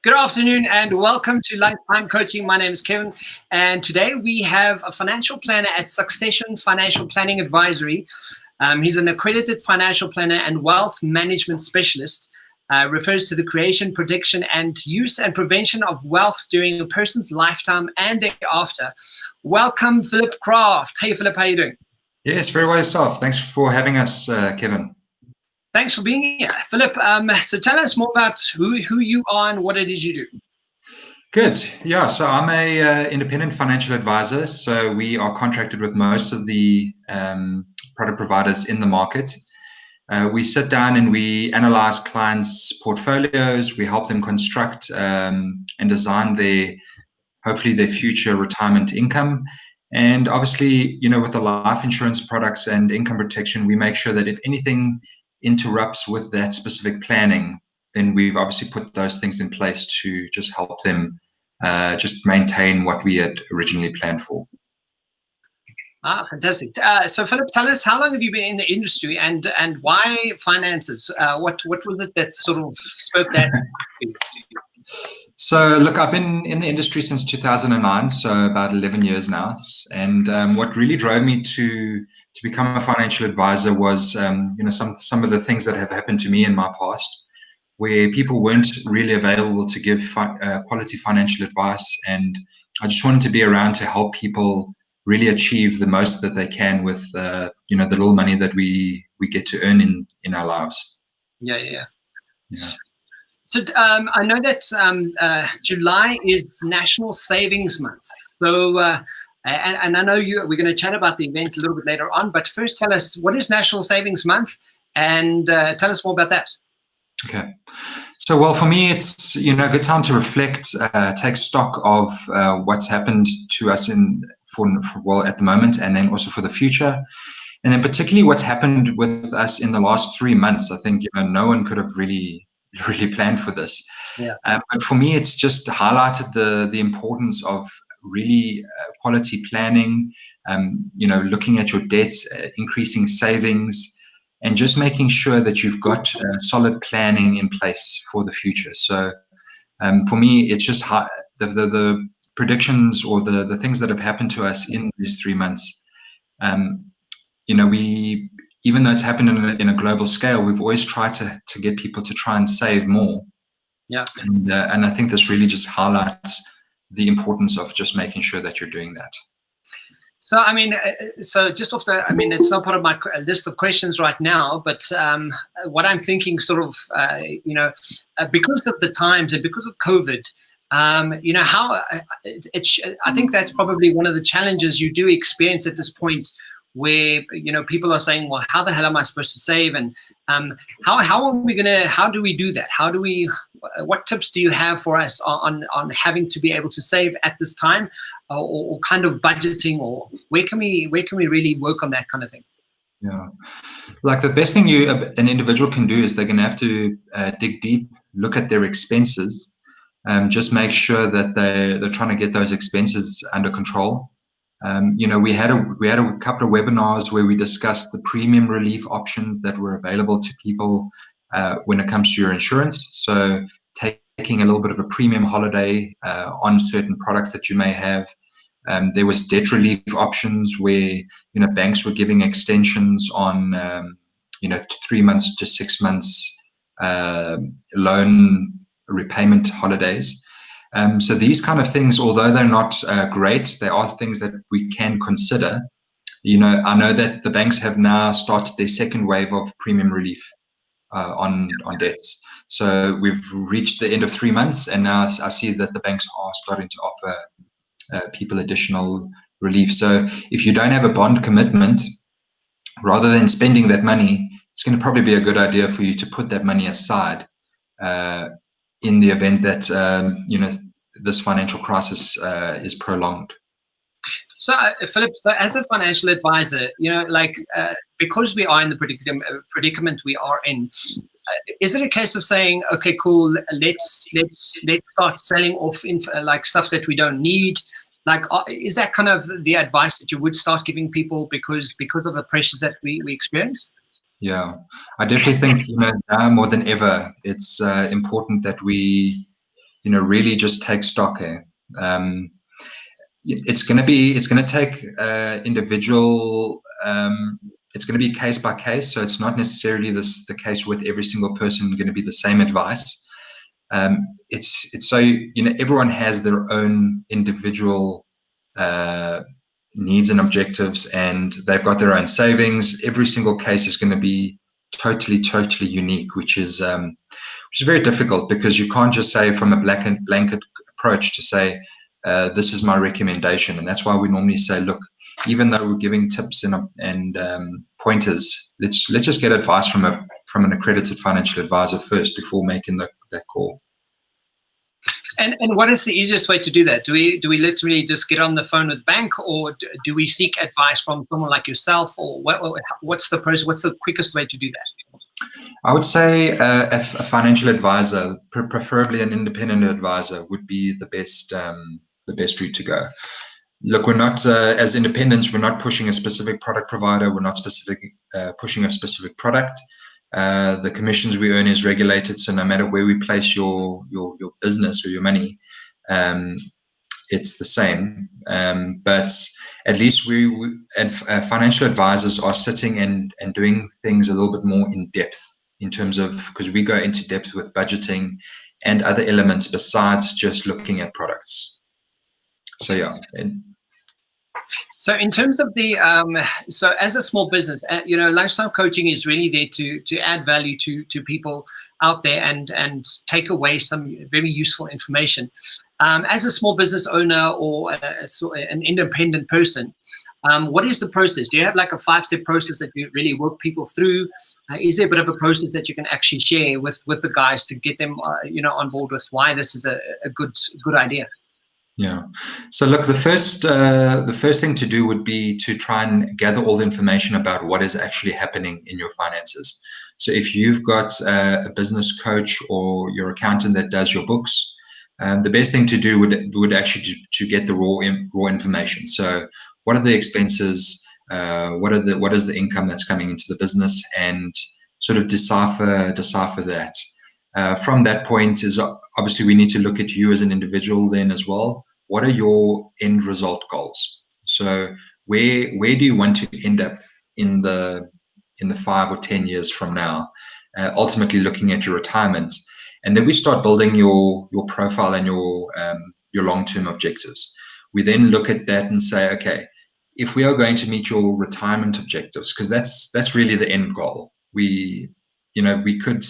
Good afternoon and welcome to Lunchtime Coaching. My name is Kevin, and today we have a financial planner at Succession Financial Planning Advisory. He's an accredited financial planner and wealth management specialist. Refers to the creation, prediction, and use and prevention of wealth during a person's lifetime and thereafter. Welcome, Philip Kraft. Hey, Philip, how are you doing? Yes, very well yourself. Thanks for having us, Kevin. Thanks for being here, Philip. So tell us more about who you are and what it is you do. Good. Yeah, so I'm a independent financial advisor. So we are contracted with most of the product providers in the market. We sit down and we analyze clients' portfolios. We help them construct and design hopefully their future retirement income. And obviously, with the life insurance products and income protection, we make sure that if anything interrupts with that specific planning, then we've obviously put those things in place to just help them just maintain what we had originally planned for. Fantastic. So Philip, tell us, how long have you been in the industry and why finances? What was it that sort of spoke that? So look, I've been in the industry since 2009, so about 11 years now. And what really drove me to become a financial advisor was, some of the things that have happened to me in my past, where people weren't really available to give quality financial advice. And I just wanted to be around to help people really achieve the most that they can with, the little money that we get to earn in our lives. Yeah. So I know that July is National Savings Month. So, and I know we're going to chat about the event a little bit later on, but first tell us, what is National Savings Month, and tell us more about that. Okay. So, well, for me, it's, a good time to reflect, take stock of what's happened to us at the moment, and then also for the future. And then particularly what's happened with us in the last 3 months. I think, no one could have really planned for this. Yeah. But for me, it's just highlighted the importance of really quality planning, looking at your debts, increasing savings, and just making sure that you've got solid planning in place for the future. So for me, it's just the predictions or the things that have happened to us in these 3 months. Even though it's happened in a global scale, we've always tried to get people to try and save more. Yeah. And I think this really just highlights the importance of just making sure that you're doing that. So, just off it's not part of my list of questions right now, but what I'm thinking sort of, because of the times and because of COVID, how I think that's probably one of the challenges you do experience at this point, where people are saying, well, how the hell am I supposed to save, and how do we do that? What tips do you have for us on having to be able to save at this time, or kind of budgeting, or where can we really work on that kind of thing? Yeah, like the best thing an individual can do is they're going to have to dig deep, look at their expenses, just make sure that they're trying to get those expenses under control. We had a couple of webinars where we discussed the premium relief options that were available to people when it comes to your insurance. So taking a little bit of a premium holiday on certain products that you may have. There was debt relief options where banks were giving extensions on 3 months to 6 months loan repayment holidays. So these kind of things, although they're not great, they are things that we can consider. I know that the banks have now started their second wave of premium relief on debts. So we've reached the end of 3 months, and now I see that the banks are starting to offer people additional relief. So if you don't have a bond commitment, rather than spending that money, it's going to probably be a good idea for you to put that money aside in the event that this financial crisis is prolonged. So, Philip, as a financial advisor, because we are in the predicament we are in, is it a case of saying, okay, cool, let's start selling off stuff that we don't need? Is that kind of the advice that you would start giving people because of the pressures that we experience? Yeah, I definitely think now more than ever, it's important that we really just take stock here. It's going to take individual. It's going to be case by case, so it's not necessarily the case with every single person going to be the same advice. It's so everyone has their own individual needs and objectives, and they've got their own savings. Every single case is going to be totally unique, which is very difficult, because you can't just say from a blanket approach to say this is my recommendation. And that's why we normally say, look, even though we're giving tips and pointers, let's just get advice from an accredited financial advisor first before making that call. And what is the easiest way to do that? Do we literally just get on the phone with the bank, or do we seek advice from someone like yourself, or what's the process? What's the quickest way to do that? I would say a financial advisor, preferably an independent advisor, would be the best route to go. Look, we're not as independents, we're not pushing a specific product provider. We're not pushing a specific product. The commissions we earn is regulated, so no matter where we place your business or your money, it's the same. But at least we financial advisors are sitting and doing things a little bit more in depth, in terms of, because we go into depth with budgeting and other elements besides just looking at products. So yeah. So in terms of the, so as a small business, Lunchtime Coaching is really there to add value to people out there and take away some very useful information. As a small business owner or an independent person, what is the process? Do you have like a 5-step process that you really work people through? Is there a bit of a process that you can actually share with the guys to get them, on board with why this is a good idea? Yeah. So look, the first thing to do would be to try and gather all the information about what is actually happening in your finances. So if you've got a business coach or your accountant that does your books, the best thing to do would actually to get the raw information. So what are the expenses? What is the income that's coming into the business, and sort of decipher that. From that point is obviously we need to look at you as an individual then as well. What are your end result goals? So where do you want to end up in the 5 or 10 years from now? Ultimately looking at your retirement, and then we start building your profile and your long-term objectives. We then look at that and say, okay, if we are going to meet your retirement objectives, because that's really the end goal. We could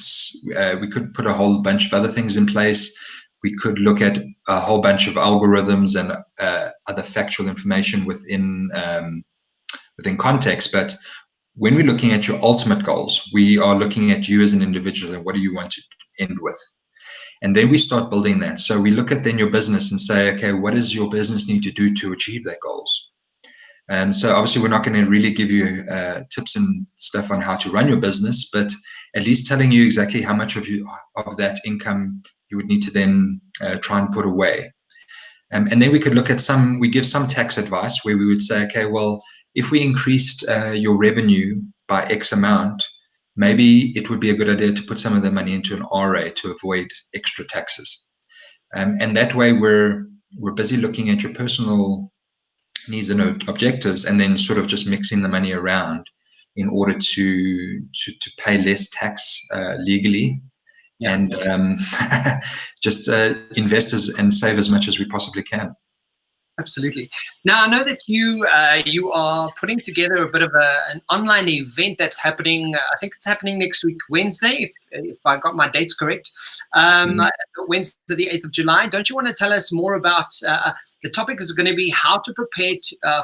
put a whole bunch of other things in place. We could look at a whole bunch of algorithms and other factual information within context. But when we're looking at your ultimate goals, we are looking at you as an individual and what do you want to end with? And then we start building that. So we look at then your business and say, okay, what does your business need to do to achieve their goals? And so obviously we're not going to really give you tips and stuff on how to run your business, but at least telling you exactly how much of that income you would need to then try and put away. And then we could look at we give some tax advice where we would say, okay, well, if we increased your revenue by X amount, maybe it would be a good idea to put some of the money into an RA to avoid extra taxes. And that way we're busy looking at your personal needs and objectives, and then sort of just mixing the money around in order to pay less tax legally. Yeah. And just invest and save as much as we possibly can. Absolutely. Now, I know that you are putting together a bit of an online event that's happening. I think it's happening next week, Wednesday, if I got my dates correct. Wednesday, the 8th of July. Don't you want to tell us more about the topic is going to be how to prepare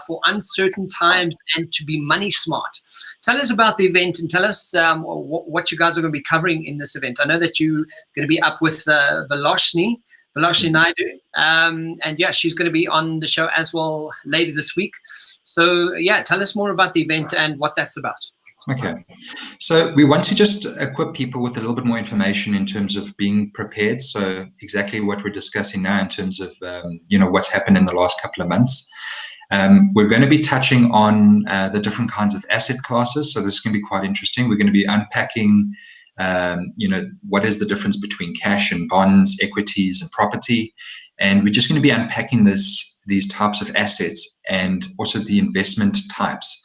for uncertain times and to be money smart. Tell us about the event and tell us what you guys are going to be covering in this event. I know that you're going to be up with Veloshni Naidu, and yeah, she's going to be on the show as well later this week. So yeah, tell us more about the event and what that's about. Okay, so we want to just equip people with a little bit more information in terms of being prepared. So exactly what we're discussing now in terms of what's happened in the last couple of months. We're going to be touching on the different kinds of asset classes. So this is going to be quite interesting. We're going to be unpacking What is the difference between cash and bonds, equities and property? And we're just going to be unpacking these types of assets and also the investment types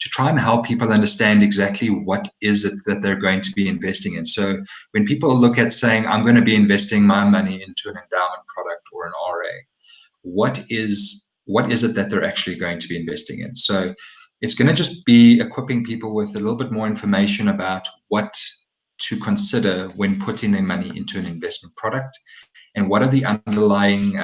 to try and help people understand exactly what is it that they're going to be investing in. So when people look at saying, I'm going to be investing my money into an endowment product or an RA, what is it that they're actually going to be investing in? So it's going to just be equipping people with a little bit more information about what to consider when putting their money into an investment product, and what are the underlying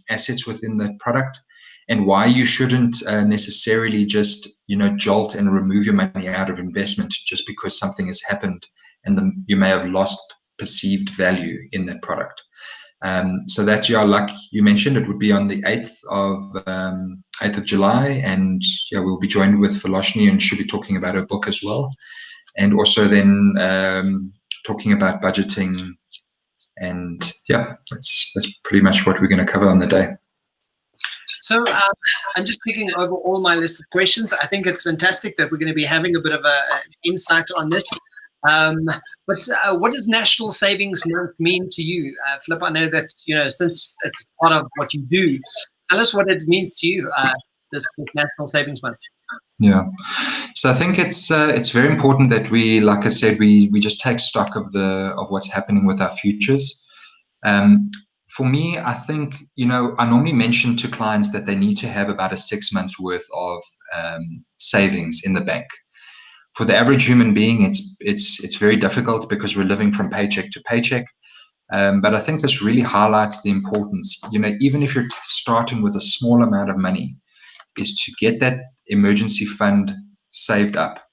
assets within that product, and why you shouldn't necessarily just jolt and remove your money out of investment just because something has happened and you may have lost perceived value in that product. So that, like you mentioned, it would be on the 8th of July, and we'll be joined with Philoshni, and she'll be talking about her book as well, and also then talking about budgeting, and that's pretty much what we're going to cover on the day. So I'm just picking over all my list of questions. I think it's fantastic that we're going to be having a bit of an insight on this. But what does National Savings Month mean to you, Philip? I know that since it's part of what you do, tell us what it means to you. This National Savings Month. Yeah, so I think it's very important that we, like I said, we just take stock of what's happening with our futures. For me, I think I normally mention to clients that they need to have about a 6 months worth of savings in the bank. For the average human being, it's very difficult because we're living from paycheck to paycheck. But I think this really highlights the importance. Even if you're starting with a small amount of money, is to get that emergency fund saved up.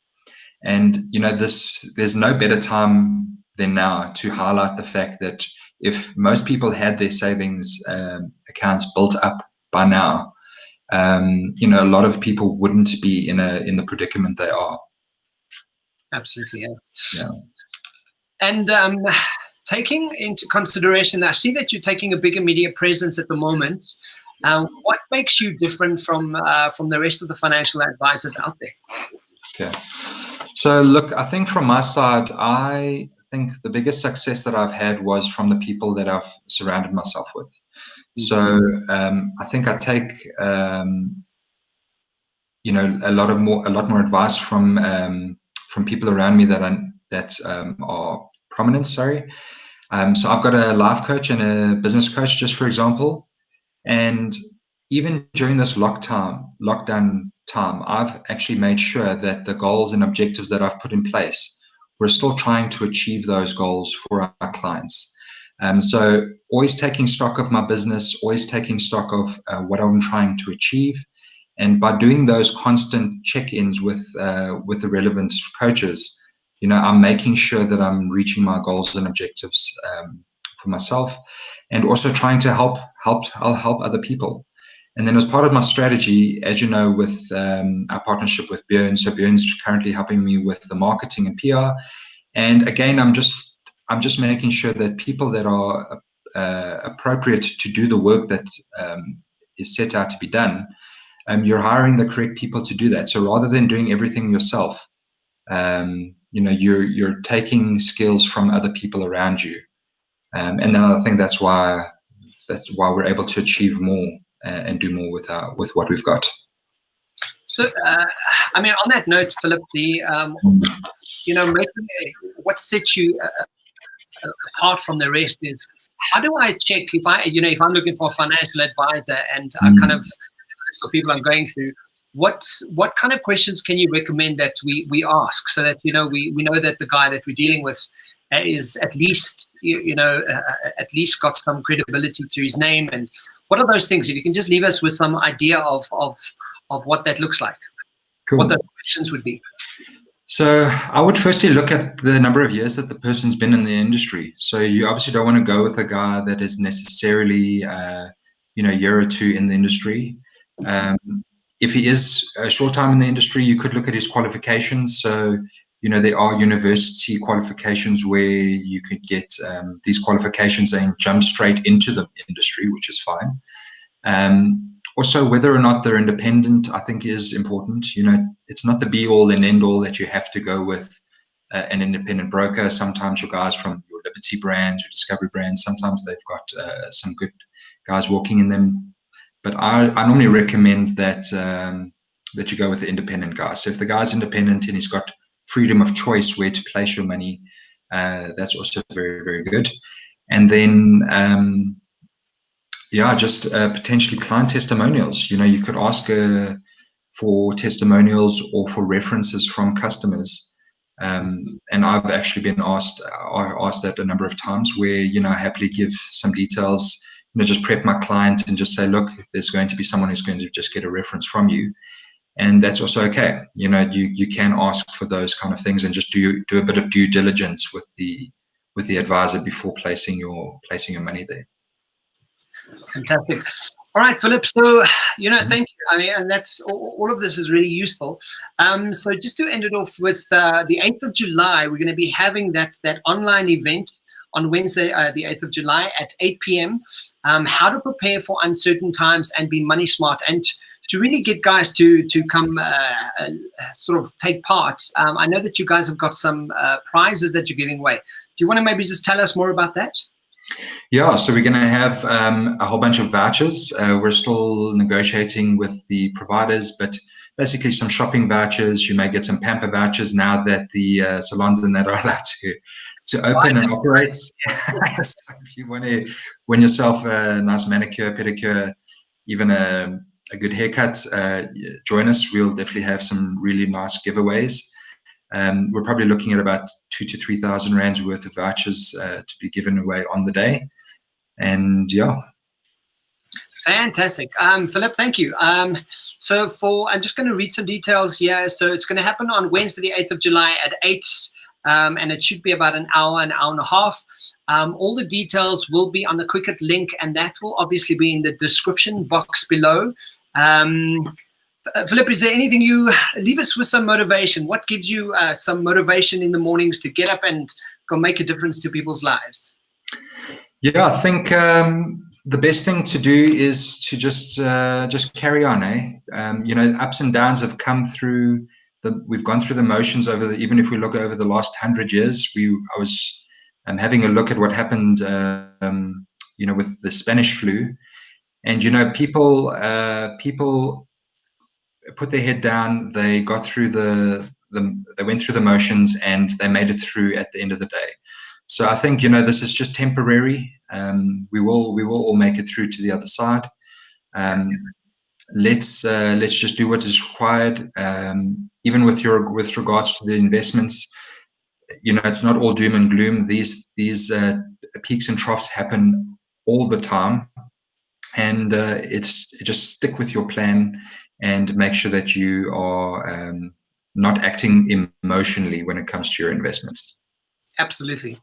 And there's no better time than now to highlight the fact that if most people had their savings accounts built up by now, a lot of people wouldn't be in the predicament they are. Absolutely, yeah. And taking into consideration, I see that you're taking a bigger media presence at the moment. What makes you different from the rest of the financial advisors out there? Okay. So look, I think from my side, I think the biggest success that I've had was from the people that I've surrounded myself with. So I think I take a lot more advice from people around me that are prominent. So I've got a life coach and a business coach, just for example, and even during this lockdown time, I've actually made sure that the goals and objectives that I've put in place, we're still trying to achieve those goals for our clients. So always taking stock of my business, always taking stock of what I'm trying to achieve. And by doing those constant check-ins with the relevant coaches, I'm making sure that I'm reaching my goals and objectives for myself, and also trying to help other people. And then as part of my strategy, as you know, with our partnership with Björn, so Björn's currently helping me with the marketing and PR. And again, I'm just making sure that people that are appropriate to do the work that is set out to be done, you're hiring the correct people to do that. So rather than doing everything yourself, you're taking skills from other people around you. And then I think that's why we're able to achieve more and do more with what we've got. So, on that note, Philip, what sets you apart from the rest is, how do I check if I'm looking for a financial advisor and kind of for people I'm going through, what kind of questions can you recommend that we ask, so that we know that the guy that we're dealing with is at least at least got some credibility to his name? And what are those things? If you can just leave us with some idea of what that looks like. Cool. What the questions would be. So I would firstly look at the number of years that the person's been in the industry. So you obviously don't want to go with a guy that is necessarily a year or two in the industry. If he is a short time in the industry, you could look at his qualifications. So there are university qualifications where you could get these qualifications and jump straight into the industry, which is fine. Also, whether or not they're independent, I think is important. It's not the be all and end all that you have to go with an independent broker. Sometimes your guys from your Liberty brands, your Discovery brands, sometimes they've got some good guys walking in them. But I normally recommend that that you go with the independent guy. So if the guy's independent and he's got freedom of choice where to place your money, that's also very, very good. And then, just potentially client testimonials. You could ask for testimonials or for references from customers. And I've actually been asked that a number of times where, I happily give some details, just prep my client and just say, look, there's going to be someone who's going to just get a reference from you. And that's also okay. You can ask for those kind of things and just do a bit of due diligence with the advisor before placing your money there. Fantastic. All right, Philip. So, thank you. I mean, and that's all of this is really useful. So just to end it off with the 8th of July, we're going to be having that online event on Wednesday, the 8th of July at 8 p.m. How to prepare for uncertain times and be money smart, and to really get guys to come sort of take part. I know that you guys have got some prizes that you're giving away. Do you want to maybe just tell us more about that? Yeah, so we're going to have a whole bunch of vouchers. We're still negotiating with the providers, but basically some shopping vouchers. You may get some pamper vouchers now that the salons and that are allowed to open and operate. So if you want to win yourself a nice manicure, pedicure, even a good haircut, join us. We'll definitely have some really nice giveaways. We're probably looking at about 2,000 to 3,000 rands worth of vouchers to be given away on the day. And yeah. Fantastic. Philip, thank you. So I'm just going to read some details here. So it's going to happen on Wednesday, the 8th of July at 8, and it should be about an hour and a half. All the details will be on the Quicket link, and that will obviously be in the description box below. Philip, is there anything you leave us with some motivation? What gives you some motivation in the mornings to get up and go make a difference to people's lives? Yeah, I think the best thing to do is to just carry on. Ups and downs have come through. We've gone through the motions even if we look over the last 100 years. I was having a look at what happened, with the Spanish flu, and people put their head down. They got through they went through the motions and they made it through at the end of the day. So I think, this is just temporary. We will all make it through to the other side. Let's just do what is required. Even with regards to the investments, it's not all doom and gloom. These peaks and troughs happen all the time, and it's just stick with your plan and make sure that you are not acting emotionally when it comes to your investments. Absolutely.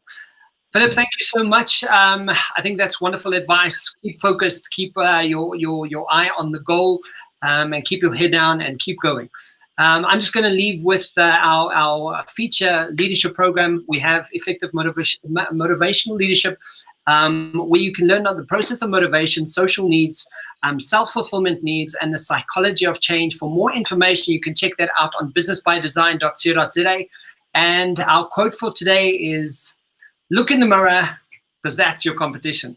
Philip, thank you so much. I think that's wonderful advice. Keep focused, keep your eye on the goal, and keep your head down and keep going. I'm just going to leave with our feature leadership program. We have effective motivational leadership, where you can learn about the process of motivation, social needs, self-fulfillment needs, and the psychology of change. For more information, you can check that out on businessbydesign.co.za. And our quote for today is, look in the mirror, because that's your competition.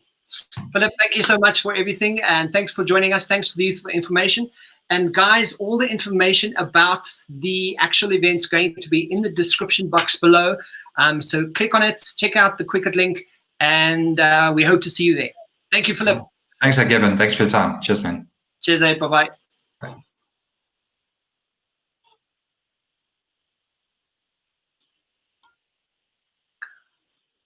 Philip, thank you so much for everything, and thanks for joining us. Thanks for the useful information. And guys, all the information about the actual event's going to be in the description box below. So click on it, check out the Quicket link, and we hope to see you there. Thank you, Philip. Thanks, Gavin. Thanks for your time. Cheers, man. Cheers, bye-bye.